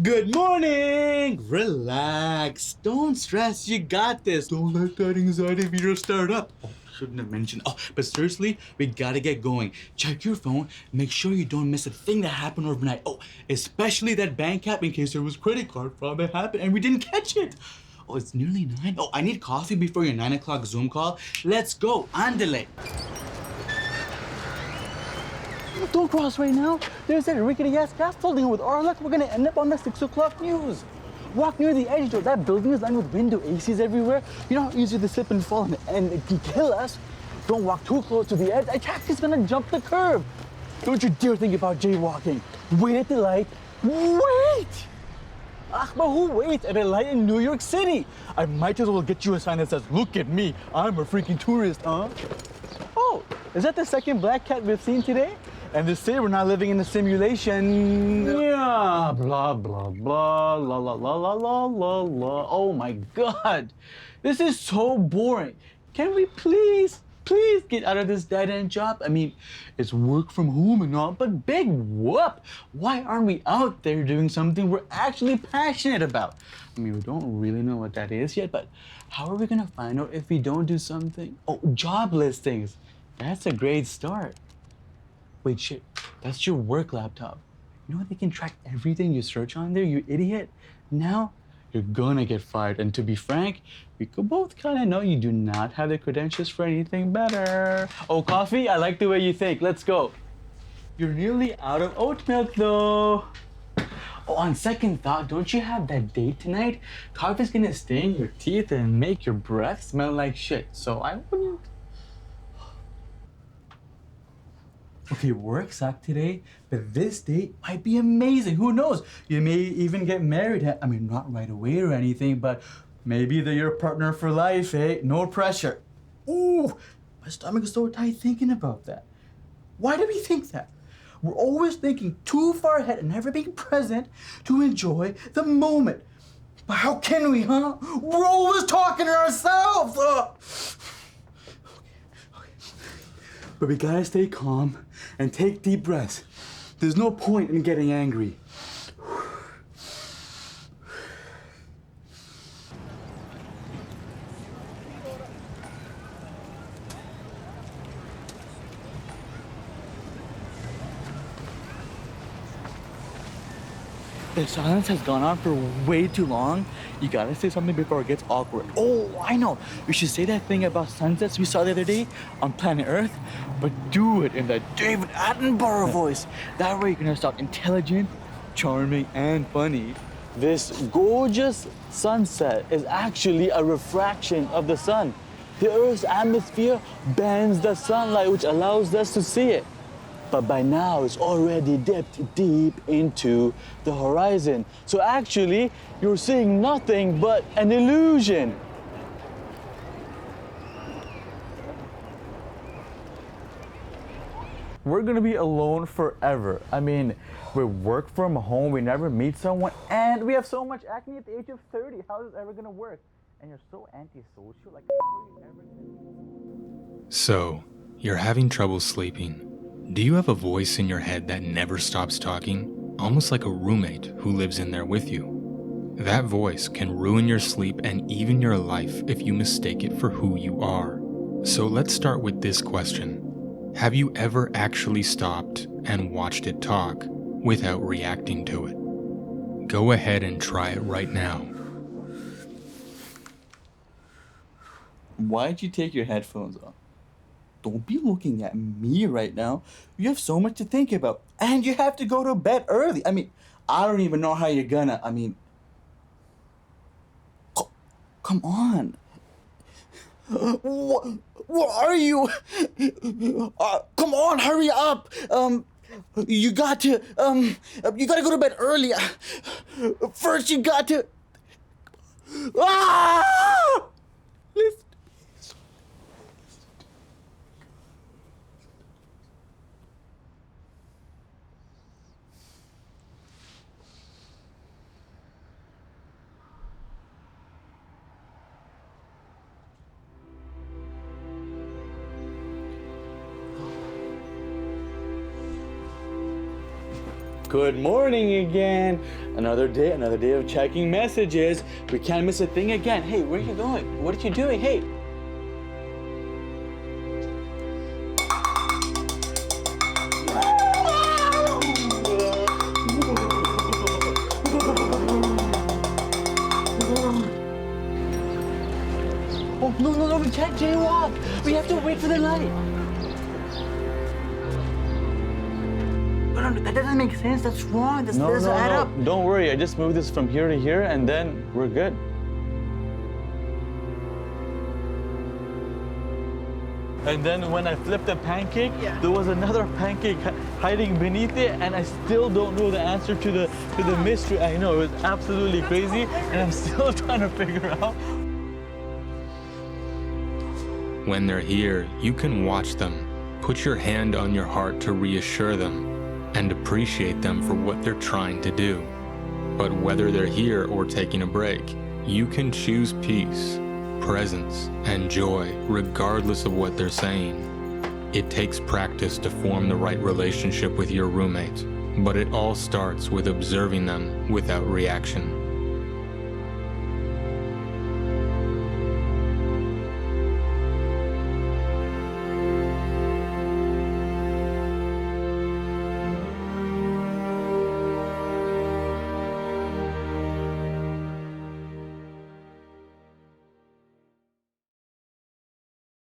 Good morning! Relax. Don't stress. You got this. Don't let that anxiety meter start up. Oh, shouldn't have mentioned. Oh, but seriously, we gotta get going. Check your phone. Make sure you don't miss a thing that happened overnight. Oh, especially that bank app in case there was credit card fraud that happened and we didn't catch it. Oh, it's nearly 9. Oh, I need coffee before your 9 o'clock Zoom call. Let's go. Andale. Don't cross right now. There's that rickety-ass scaffolding with our luck. We're gonna end up on the 6 o'clock news. Walk near the edge, though. That building is lined with window ACs everywhere. You know how easy to slip and fall and it can kill us? Don't walk too close to the edge. A taxi's gonna jump the curb. Don't you dare think about jaywalking. Wait at the light. Wait! But who waits at a light in New York City? I might as well get you a sign that says, "Look at me, I'm a freaking tourist, huh?" Oh, is that the second black cat we've seen today? And they say we're not living in a simulation. Yeah, blah, blah, blah, la, la, la, la, la, la, la. Oh my God, this is so boring. Can we please get out of this dead-end job? I mean, it's work from home and all, but big whoop. Why aren't we out there doing something we're actually passionate about? I mean, we don't really know what that is yet, but how are we gonna find out if we don't do something? Oh, job listings. That's a great start. Wait, shit, that's your work laptop. You know they can track everything you search on there, you idiot? Now, you're gonna get fired. And to be frank, we could both kinda know you do not have the credentials for anything better. Oh, coffee? I like the way you think. Let's go. You're nearly out of oat milk, though. Oh, on second thought, don't you have that date tonight? Coffee's gonna stain your teeth and make your breath smell like shit, so I wouldn't. Okay, work sucked today, but this date might be amazing. Who knows? You may even get married. I mean, not right away or anything, but maybe they're your partner for life, eh? No pressure. Ooh, my stomach is so tight thinking about that. Why do we think that? We're always thinking too far ahead and never being present to enjoy the moment. But how can we, huh? We're always talking to ourselves. But we gotta stay calm and take deep breaths. There's no point in getting angry. The silence has gone on for way too long. You gotta say something before it gets awkward. Oh, I know. We should say that thing about sunsets we saw the other day on planet Earth, but do it in that David Attenborough voice. That way you're gonna sound intelligent, charming, and funny. This gorgeous sunset is actually a refraction of the sun. The Earth's atmosphere bends the sunlight, which allows us to see it. But by now, it's already dipped deep into the horizon. So actually, you're seeing nothing but an illusion. We're gonna be alone forever. I mean, we work from home, we never meet someone, and we have so much acne at the age of 30. How is this ever gonna work? And you're so antisocial, like, how are you ever gonna... So, you're having trouble sleeping. Do you have a voice in your head that never stops talking, almost like a roommate who lives in there with you? That voice can ruin your sleep and even your life if you mistake it for who you are. So let's start with this question. Have you ever actually stopped and watched it talk without reacting to it? Go ahead and try it right now. Why'd you take your headphones off? Don't be looking at me right now. You have so much to think about. And you have to go to bed early. I mean, I don't even know how you're gonna. I mean, come on. What are you? Come on, hurry up. You got to go to bed early. First, you got to. Ah! Listen. Good morning again. Another day of checking messages. We can't miss a thing again. Hey, where are you going? What are you doing? Hey. Oh, no, we can't jaywalk. We have to wait for the light. No, that doesn't make sense. That's wrong. This doesn't add up. Don't worry. I just moved this from here to here, and then we're good. And then when I flipped the pancake, there was another pancake hiding beneath it, and I still don't know the answer to the mystery. I know, it was absolutely crazy, and I'm still trying to figure out. When they're here, you can watch them, put your hand on your heart to reassure them, and appreciate them for what they're trying to do. But whether they're here or taking a break, you can choose peace, presence, and joy regardless of what they're saying. It takes practice to form the right relationship with your roommate, but it all starts with observing them without reaction.